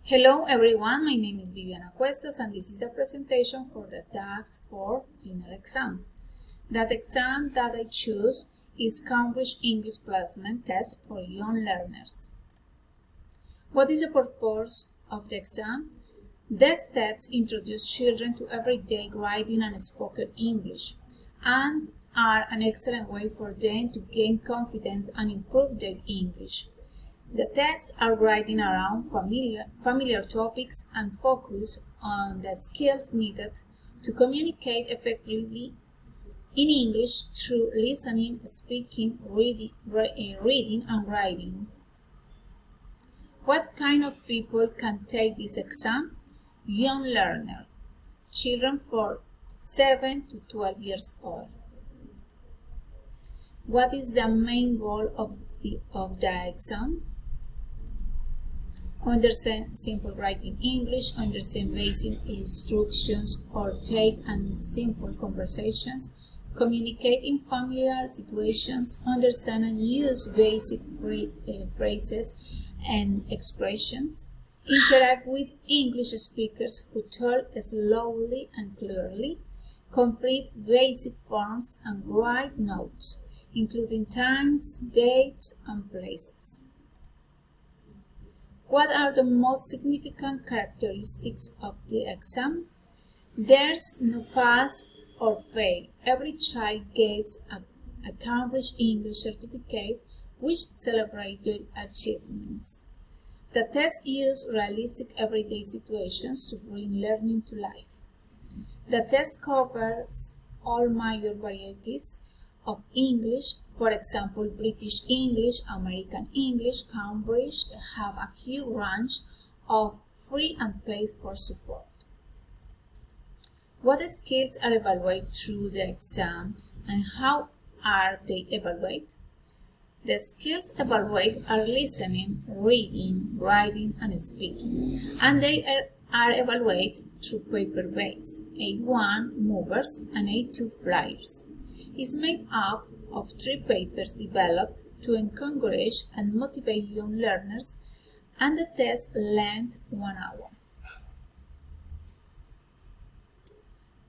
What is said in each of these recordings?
Hello everyone, my name is Viviana Cuestas and this is the presentation for the Task 4 final exam. That exam that I choose is Cambridge English Placement Test for Young Learners. What is the purpose of the exam? These tests introduce children to everyday writing and spoken English and are an excellent way for them to gain confidence and improve their English. The tests are writing around familiar topics and focus on the skills needed to communicate effectively in English through listening, speaking, reading and writing. What kind of people can take this exam? Young learner, children from 7 to 12 years old. What is the main goal of the exam? Understand simple writing English, understand basic instructions or take and simple conversations, communicate in familiar situations, understand and use basic phrases and expressions, interact with English speakers who talk slowly and clearly, complete basic forms and write notes, including times, dates, and places. What are the most significant characteristics of the exam? There's no pass or fail. Every child gets a Cambridge English certificate which celebrates their achievements. The test uses realistic everyday situations to bring learning to life. The test covers all major varieties of English. For example, British English, American English, Cambridge have a huge range of free and paid for support. What skills are evaluated through the exam and how are they evaluated? The skills evaluated are listening, reading, writing, and speaking, and they are evaluated through paper-based A1 movers and A2 flyers. It's made up of 3 papers developed to encourage and motivate young learners, and the test length 1 hour.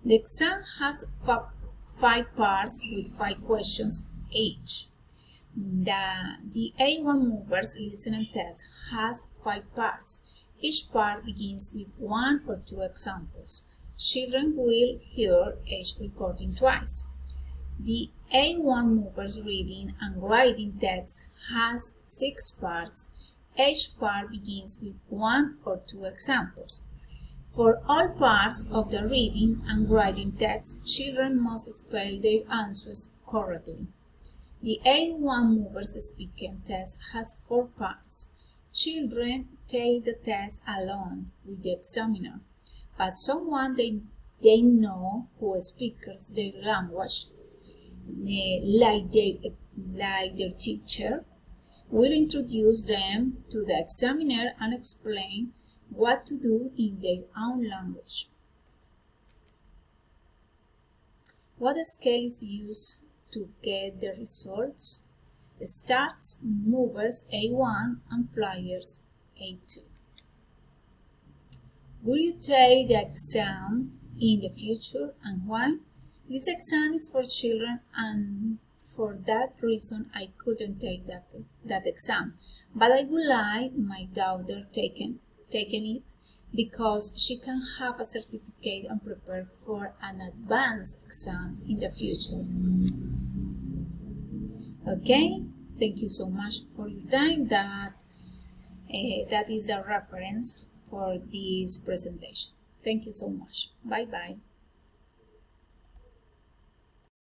The exam has 5 parts with 5 questions each. The A1 Movers Listening Test has 5 parts. Each part begins with 1 or 2 examples. Children will hear each recording twice. The A1 Movers Reading and Writing Test has 6 parts. Each part begins with 1 or 2 examples. For all parts of the reading and writing test, children must spell their answers correctly. The A1 Movers Speaking Test has 4 parts. Children take the test alone with the examiner, but someone they know who speaks their language, like their teacher, will introduce them to the examiner and explain what to do in their own language. What scale is used to get the results? Starts, movers A1 and flyers A2. Will you take the exam in the future and why? This exam is for children and for that reason I couldn't take that exam, but I would like my daughter taking it because she can have a certificate and prepare for an advanced exam in the future. Okay, thank you so much for your time. That is the reference for this presentation. Thank you so much. Bye bye.